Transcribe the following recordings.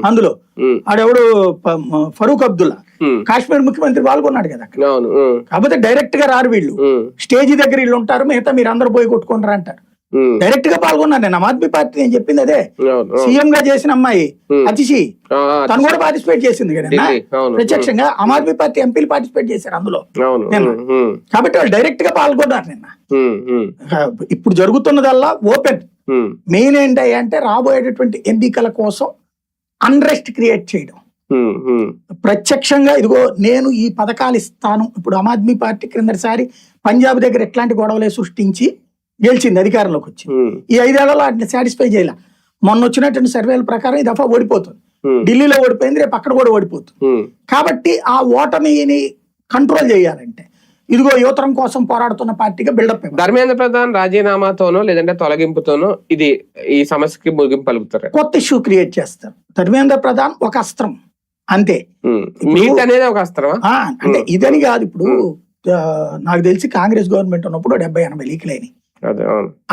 అందులో ఆడెవడు ఫరూక్ అబ్దుల్లా కాశ్మీర్ ముఖ్యమంత్రి పాల్గొన్నాడు కదా అక్కడ. కాకపోతే డైరెక్ట్ గా రారు వీళ్ళు, స్టేజీ దగ్గర వీళ్ళు ఉంటారు, మిగతా మీరు అందరూ పోయి కొట్టుకుంటారు అంటారు. డైరెక్ట్ గా పాల్గొన్నాను నేను. ఆమ్ ఆద్మీ పార్టీ నేను చెప్పింది అదే. సీఎం గా చేసిన అమ్మాయి అతిశి తను కూడా పార్టిసిపేట్ చేసింది కదా ప్రత్యక్షంగా. ఆమ్ ఆద్మీ పార్టీ ఎంపీలు పార్టిసిపేట్ చేశారు అందులో నిన్న. కాబట్టి వాళ్ళు డైరెక్ట్ గా పాల్గొన్నారు నిన్న. ఇప్పుడు జరుగుతున్నదల్లా ఓపెన్. మెయిన్ ఏంటి అంటే రాబోయేటటువంటి ఎన్నికల కోసం అన్రెస్ట్ క్రియేట్ చేయడం. ప్రత్యక్షంగా ఇదిగో నేను ఈ పథకాలు ఇస్తాను. ఇప్పుడు ఆమ్ ఆద్మీ పార్టీ క్రిందసారి పంజాబ్ దగ్గర ఎట్లాంటి గొడవలే సృష్టించి గెలిచింది, అధికారంలోకి వచ్చి. ఈ 5 ఏళ్లలో అట్లా సాటిస్ఫై చేయాల. మొన్న వచ్చినటువంటి సర్వేల ప్రకారం ఈ దఫా ఓడిపోతుంది. ఢిల్లీలో ఓడిపోయింది, రేపు అక్కడ కూడా ఓడిపోతుంది. కాబట్టి ఆ ఓటమిని కంట్రోల్ చేయాలంటే ఇదిగో యువతరం కోసం పోరాడుతున్న పార్టీగా బిల్డప్. ధర్మేంద్ర ప్రధాన్ రాజీనామాతోనో లేదంటే తొలగింపుతోనో ఇది ఈ సమస్యకి ముగింపు పలుకుతారు, కొత్త ఇష్యూ క్రియేట్ చేస్తారు. ధర్మేంద్ర ప్రధాన్ ఒక అస్త్రం అంతే. అనేది ఒక అస్త్రం అంటే ఇదని కాదు. ఇప్పుడు నాకు తెలిసి కాంగ్రెస్ గవర్నమెంట్ ఉన్నప్పుడు 70-80 లీకులు అయినాయి.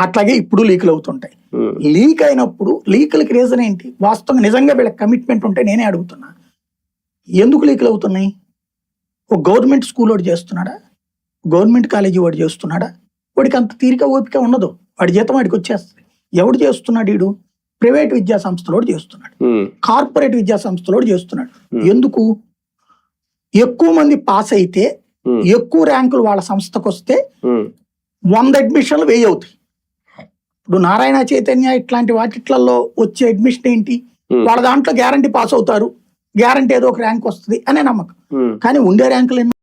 అట్లాగే ఇప్పుడు లీకులు అవుతుంటాయి. లీక్ అయినప్పుడు లీకులకి రీజన్ ఏంటి? వాస్తవంగా నిజంగా వీళ్ళకి కమిట్మెంట్ ఉంటే నేనే అడుగుతున్నా, ఎందుకు లీకులు అవుతున్నాయి? ఒక గవర్నమెంట్ స్కూల్ వాడు చేస్తున్నాడా, గవర్నమెంట్ కాలేజీ వాడు చేస్తున్నాడా? వాడికి అంత తీరిక ఓపిక ఉండదు, వాడి జీతం వాడికి వచ్చేస్తుంది. ఎవడు చేస్తున్నాడు? వీడు ప్రైవేట్ విద్యా సంస్థలోడు చేస్తున్నాడు, కార్పొరేట్ విద్యా సంస్థలోడు చేస్తున్నాడు. ఎందుకు? ఎక్కువ మంది పాస్ అయితే ఎక్కువ ర్యాంకులు వాళ్ళ సంస్థకు వస్తే 100 అడ్మిషన్లు 1000 అవుతాయి. ఇప్పుడు నారాయణ చైతన్య ఇట్లాంటి వాటిట్లలో వచ్చే అడ్మిషన్ ఏంటి? వాళ్ళ దాంట్లో గ్యారంటీ పాస్ అవుతారు, గ్యారంటీ ఏదో ఒక ర్యాంక్ వస్తుంది అనే నమ్మకం. కానీ ఉండే ర్యాంకులు